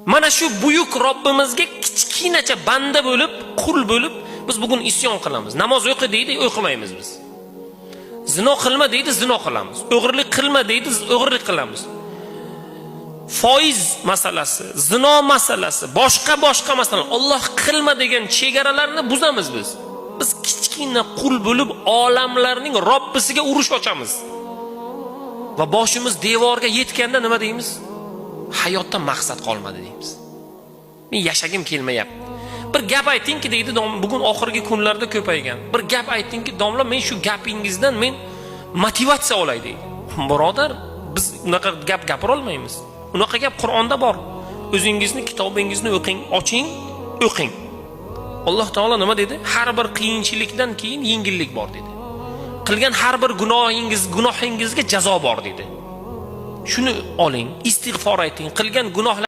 Mana shu buyuk Robbimizga kichkinacha banda bo'lib, qul bo'lib biz bugun isyon qilamiz. Namoz o'qi deydi, o'qimaymiz biz. Zino qilma deydi, zino qilamiz. O'g'irlik qilma deydi, o'g'irlik qilamiz. Foiz masalasi, zino masalasi, boshqa masalalar, Alloh qilma degan chegaralarni buzamiz biz. Biz kichkina qul bo'lib olamlarning Robbisiga urush ochamiz. Va boshimiz devorga yetganda nima deymiz? Hayotda maqsad qolmadi deymiz. Men yashagim kelmayapti. Bir gap aytingki deydi, bugun oxirgi kunlarda ko'paygan. Bir gap aytingki, domla men shu gapingizdan men motivatsiya olay deydi. Birodar, biz unaqa gap gapira olmaymiz. Unaqa gap Qur'onda bor. O'zingizni kitobingizni o'qing, oching, o'qing. Alloh taolo nima dedi? Har bir qiyinchilikdan keyin yengillik bor dedi. Qilgan har bir gunohingizga jazo bor dedi. Shuni oling, istig'for ayting, qilgan gunohlar